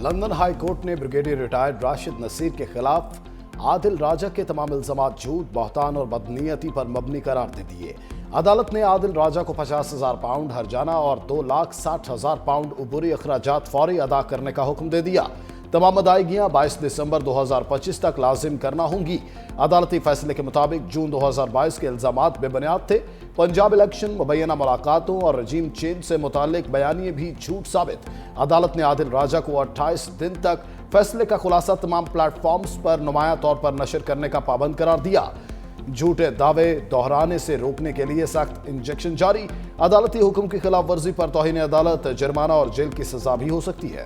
London high court ने brigadier retired Rashid Naseer के खिलाफ आदिल राजा के तमाम इल्जामात झूठ, बहतान और बदनीयती पर मबनी करार दे दिए। अदालत ने आदिल राजा को 50,000 पाउंड हर्जाना और 2,60,000 पाउंड उबूरी अखराजात फौरी अदा करने का हुक्म दे दिया। तमाम अदायगियां 22 दिसंबर 2025 तक लाजिम करना होंगी। अदालती फैसले के मुताबिक जून 2022 के इल्जामात बेबुनियाद थे। पंजाब इलेक्शन, मुबैना मुलाकातों और रजीम चेंज से मुतालिक बयानिए भी झूठ साबित। अदालत ने आदिल राजा को 28 दिन तक फैसले का खुलासा तमाम प्लेटफॉर्म्स पर नुमाया तौर पर नशर करने का पाबंद करार दिया। झूठे दावे दोहराने से रोकने के लिए सख्त इंजेक्शन जारी। अदालती हुक्म की खिलाफ वर्जी पर तौहीन अदालत, जुर्माना और जेल की सजा भी हो सकती है।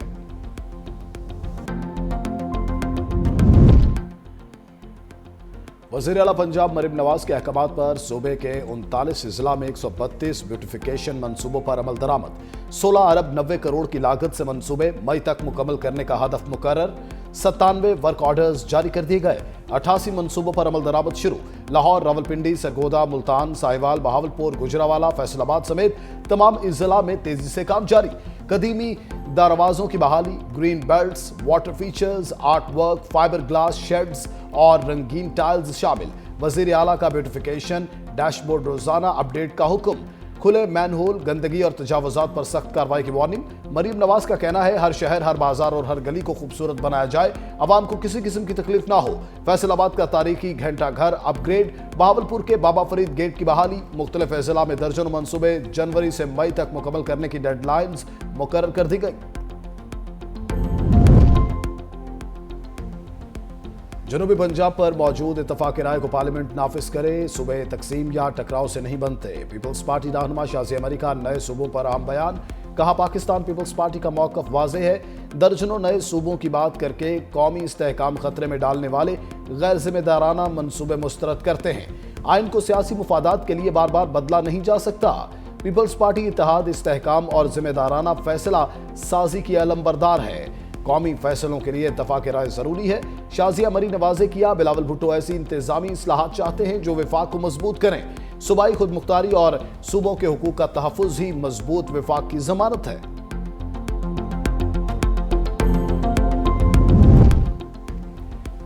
वज़ीर आला पंजाब मरीम नवाज के अहकामात पर सूबे के 39 जिला में 132 ब्यूटिफिकेशन मंसूबों पर अमल दरामद। 16 अरब 90 करोड़ की लागत से मंसूबे मई तक मुकम्मल करने का हदफ मुकर्रर। 97 वर्क ऑर्डर्स जारी कर दिए गए। 88 मंसूबों पर अमल दरामद शुरू। लाहौर, रावलपिंडी, सरगोदा, मुल्तान, साहिवाल, बहावलपुर, गुजरावाला, फैसलाबाद समेत तमाम जिला में तेजी से काम जारी। कदीमी दरवाजों की बहाली, green belts, water features, art work, fibre glass shades और रंगीन टाइल्स शामिल। वजीर आला का ब्यूटिफिकेशन डैशबोर्ड रोजाना अपडेट का हुक्म। खुले मैनहोल, गंदगी और तजावुजात पर सख्त कार्रवाई की वार्निंग। मरीम नवाज का कहना है, हर शहर, हर बाजार और हर गली को खूबसूरत बनाया जाए, अवाम को किसी किस्म की तकलीफ ना हो। फैसलाबाद का तारीखी घंटा घर अपग्रेड। बहावलपुर के बाबा फरीद गेट की बहाली। मुख्तलिफ अजला में दर्जनों मंसूबे जनवरी से मई तक मुकम्मल करने की डेडलाइंस मुकर्रर कर दी गई। जनूबी पंजाब पर मौजूद इत्तफाक राय को पार्लियामेंट नाफिज करे। सूबे तकसीम या टकराव से नहीं बनते। पीपल्स पार्टी रहनुमा शाज़िया मरी का नए सूबों पर अहम बयान। कहा, पाकिस्तान पीपल्स पार्टी का मौक़िफ़ वाज़ेह है। दर्जनों नए सूबों की बात करके कौमी इस्तेहकाम खतरे में डालने वाले गैर जिम्मेदाराना मंसूबे मुस्तरद करते हैं। आइन को सियासी मुफादात के लिए बार बार बदला नहीं जा सकता। पीपल्स पार्टी इत्तेहाद, इस्तेहकाम और जिम्मेदाराना फैसला साजी की अलमबरदार है। कौमी फैसलों के लिए इत्तफाक राय जरूरी है। शाज़िया मरी ने वाज़ेह किया, बिलावल भुट्टो ऐसी इंतजामी इस्लाहात चाहते हैं जो विफाक को मजबूत करें। सूबाई खुद मुख्तारी और सूबों के हुकूक का तहफ़्फ़ुज़ ही मजबूत विफाक की जमानत है।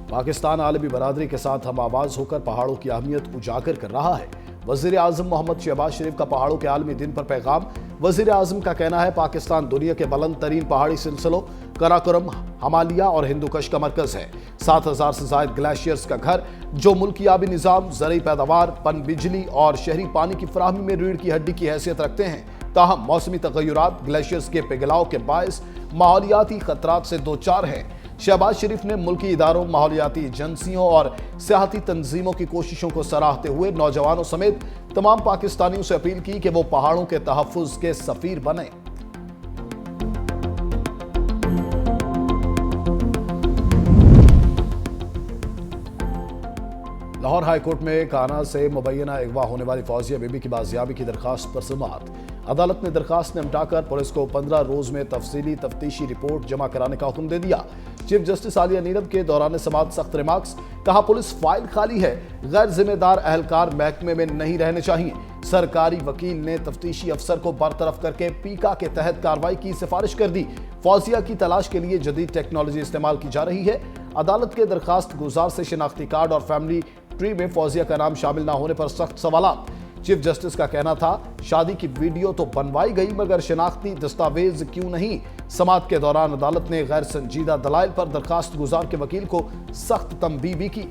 पाकिस्तान आलमी बरादरी के साथ हम आवाज होकर पहाड़ों की अहमियत उजागर कर रहा है। वज़ीर आज़म मोहम्मद शहबाज शरीफ का पहाड़ों के आलमी दिन पर पैगाम। वज़ीर आज़म का कहना है, पाकिस्तान दुनिया के बुलंद तरीन पहाड़ी सिलसिलों कराकोरम, हिमालय और हिंदुकश का मरकज है। 7,000 से ज़ायद ग्लेशियर्स का घर, जो मुल्की आबी निज़ाम, ज़रूरी पैदावार, पन बिजली और शहरी पानी की फराहमी में रीढ़ की हड्डी की हैसियत रखते हैं। ताहम मौसमी तगय्युरात, ग्लेशियर्स के पिघलाव के बायस माहौलियाती खतरात से दो चार हैं। शहबाज शरीफ ने मुल्की इदारों, माहौलियाती एजेंसियों और सियाहती तंजीमों की कोशिशों को सराहते हुए नौजवानों समेत तमाम पाकिस्तानियों से अपील की कि वो पहाड़ों के तहफ़्फ़ुज़ के सफ़ीर बने। लाहौर हाई कोर्ट में काना से मुबैना अगवा होने वाली फौजिया बीबी की बाजियाबी की दरखास्त पर समाअत। अदालत ने दरखास्त निपटाकर पुलिस को 15 रोज में तफसीली तफ्तीशी रिपोर्ट जमा कराने का हुक्म दे दिया। चीफ जस्टिस आलिया नीरब के दौरान समाअत सख्त रिमार्क्स। कहा, पुलिस फाइल खाली है, गैर जिम्मेदार अहलकार महकमे में नहीं रहने चाहिए। सरकारी वकील ने तफ्तीशी अफसर को बरतरफ करके पीका के तहत कार्रवाई की सिफारिश कर दी। फौजिया की तलाश के लिए जदीद टेक्नोलॉजी इस्तेमाल की जा रही है। अदालत के दरखास्त गुजार से शिनाख्ती कार्ड और फैमिली ट्री में फौजिया का नाम शामिल न होने पर सख्त सवालात। चीफ जस्टिस का कहना था, शादी की वीडियो तो बनवाई गई मगर शिनाख्ती दस्तावेज क्यों नहीं। समाअत के दौरान अदालत ने गैर संजीदा दलाइल पर दरखास्त गुजार के वकील को सख्त तंबीह भी की।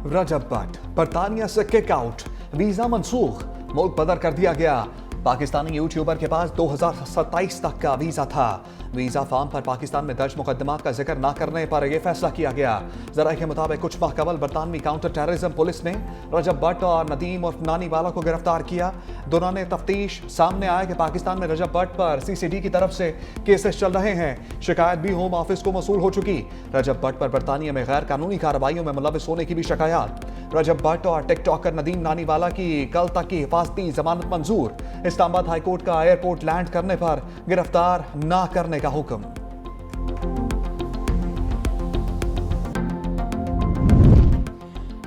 रजब भट्ट, बरतानिया से किक आउट, वीजा मनसूख, मुल्क बदर कर दिया गया। पाकिस्तानी यूट्यूबर के पास 2027 तक का वीजा था। वीजा फॉर्म पर पाकिस्तान में दर्ज मुकदमात का जिक्र न करने पर यह फैसला किया गया। जराये के मुताबिक कुछ माह कबल बरतानवी काउंटर टेररिज्म पुलिस ने रजब भट्ट और नदीम और नानीवाला को गिरफ्तार किया। दौरान तफ्तीश सामने आया कि पाकिस्तान में रजब भट्ट पर CCD की तरफ से केसेस चल रहे हैं। शिकायत भी होम ऑफिस को मसूल हो चुकी। रजब भट्ट पर बरतानिया में गैर कानूनी कार्रवाइयों में मुलविस होने की भी शिकायत। रजब भट्ट और टिकटॉकर नदीम नानीवाला की कल तक की हिफाजती जमानत मंजूर। इस्लामाबाद हाईकोर्ट का एयरपोर्ट लैंड करने पर गिरफ्तार न करने का हुक्म।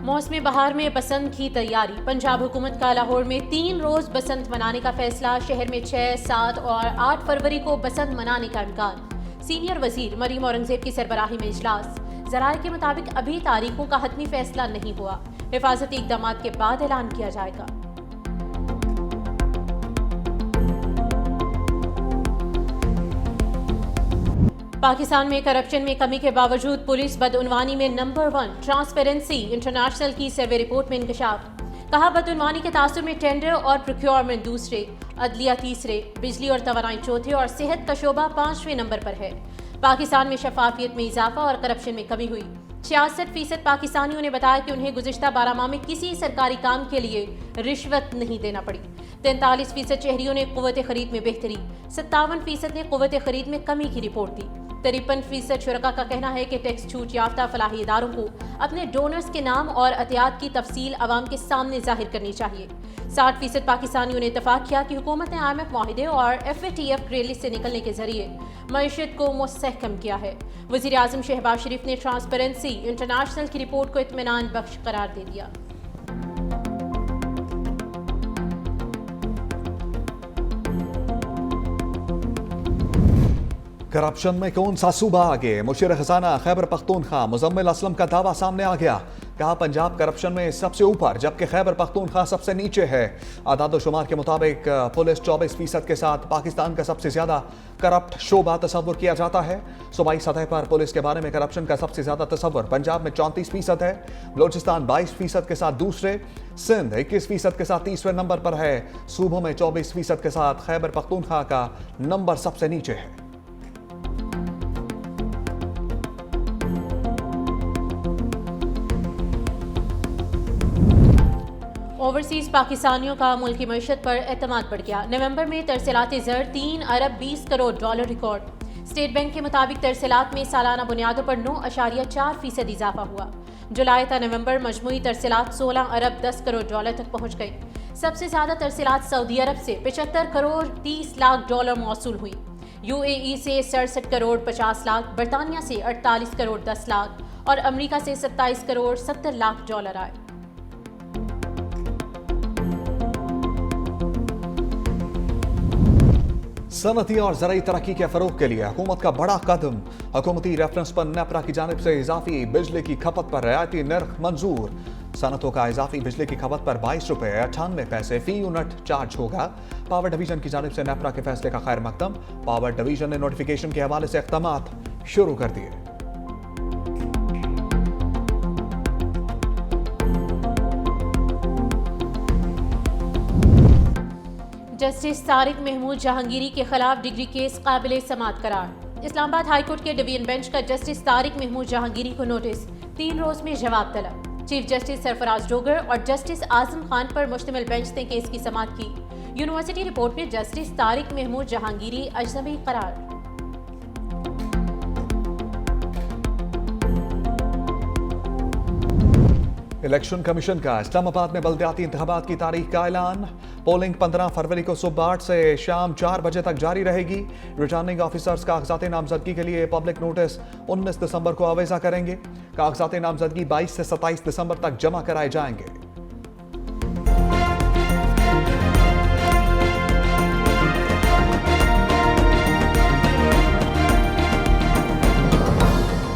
मौसम बहार में बसंत की तैयारी। पंजाब हुकूमत का लाहौर में 3 रोज बसंत मनाने का फैसला। शहर में 6, 7 और 8 फरवरी को बसंत मनाने का इम्कान। सीनियर वजीर मरीम औरंगजेब की सरबराही में इजलास। जराये के मुताबिक अभी तारीखों का हतमी फैसला नहीं हुआ। हिफाजती इकदाम के बाद ऐलान किया जाएगा। पाकिस्तान में करप्शन में कमी के बावजूद पुलिस बदउनवानी में नंबर 1। ट्रांसपेरेंसी इंटरनेशनल की सर्वे रिपोर्ट में इंकशाफ। कहा, बदउनवानी के तासुर में टेंडर और प्रोक्योरमेंट दूसरे, अदलिया तीसरे, बिजली और तवानाई चौथे और सेहत का शोबा 5वें नंबर पर है। पाकिस्तान में शफाफियत में इजाफा और करप्शन में कमी हुई। 66% पाकिस्तानियों ने बताया कि उन्हें गुज़िश्ता 12 माह में किसी सरकारी काम के लिए रिश्वत नहीं देना पड़ी। 43% शहरियों ने कुव्वत खरीद में बेहतरी। 57% ने कुव्वत खरीद में कमी की रिपोर्ट दी। 53% शुरका का कहना है कि टैक्स छूट याफ्ता फलाही इदारों को अपने डोनर्स के नाम और अतियात की तफसील अवाम के सामने जाहिर करनी चाहिए। 60% पाकिस्तानियों ने इतफाक किया कि हुकूमत ने IMF मुआहिदे और FATF ग्रे लिस्ट से निकलने के जरिए मईशत को मुस्तहकम किया है। वज़ीर आज़म शहबाज शरीफ ने ट्रांसपेरेंसी इंटरनेशनल की रिपोर्ट को इत्मीनान बख्श करार दे दिया। करप्शन में कौन सा सूबा आगे? मुशीर खजाना खैबर पख्तूनख्वा मुजम्मिल असलम का दावा सामने आ गया। कहा, पंजाब करप्शन में सबसे ऊपर जबकि खैबर पख्तूनख्वा सबसे नीचे है। आदाद शुमार के मुताबिक पुलिस 24% के साथ पाकिस्तान का सबसे ज्यादा करप्ट शोबा तस्वुर किया जाता है। सूबाई सतह पर पुलिस के बारे में करप्शन का सबसे ज्यादा तस्वुर पंजाब में 34% है। बलोचिस्तान 22% के साथ दूसरे, सिंध 21% के साथ तीसरे नंबर पर है। सूबों में 24% के साथ खैबर पख्तूनख्वा का नंबर सबसे नीचे है। ओवरसीज पाकिस्तानियों का मुल्की मईशत पर एतमाद बढ़ गया। नवंबर में तरसीलात ज़र 3 अरब 20 crore dollar record. State bank के मुताबिक तरसीलात में सालाना बुनियादों पर 9.4% इजाफा हुआ। जुलाई ta नवंबर मजमूई तरसीलात 16 अरब 10 करोड़ डॉलर तक पहुंच गई। सबसे ज्यादा तरसीलात सऊदी अरब से 75 करोड़ 30 लाख डॉलर मौसूल हुई। UAE से 67 करोड़ 50 लाख, बरतानिया से 48 करोड़ 10 लाख और अमरीका से 27 करोड़ 70 लाख डॉलर आए। सनती और ज़राई तरक्की के फरोग के लिए हुकूमत का बड़ा कदम। हुकूमती रेफरेंस पर नेपरा की जानिब से इजाफी बिजली की खपत पर रियायती नर्ख मंजूर। सनतों का इजाफी बिजली की खपत पर 22 रुपये 98 पैसे फी यूनिट चार्ज होगा। पावर डिवीजन की जानिब से नेपरा के फैसले का खैर मकदम। पावर डिवीजन ने नोटिफिकेशन के हवाले से इक़दामात शुरू कर दिए। जस्टिस तारिक महमूद जहांगीरी के खिलाफ डिग्री केस काबिल समाअत करार। इस्लामाबाद हाईकोर्ट के डिवीजन बेंच का जस्टिस तारिक महमूद जहांगीरी को नोटिस। 3 रोज में जवाब तलब। चीफ जस्टिस सरफराज डोगर और जस्टिस आजम खान पर मुश्तमिल बेंच ने केस की समाअत की। यूनिवर्सिटी रिपोर्ट में जस्टिस तारिक महमूद जहांगीरी अजनबी करार। इलेक्शन कमीशन का इस्लामाबाद में बल्दियाती इंतखाबात की तारीख का ऐलान। पोलिंग 15 फरवरी को सुबह 8 से शाम 4 बजे तक जारी रहेगी। रिटर्निंग ऑफिसर्स कागजात नामजदगी के लिए पब्लिक नोटिस 19 दिसंबर को आवेजा करेंगे। कागजात नामजदगी 22 से 27 दिसंबर तक जमा कराए जाएंगे।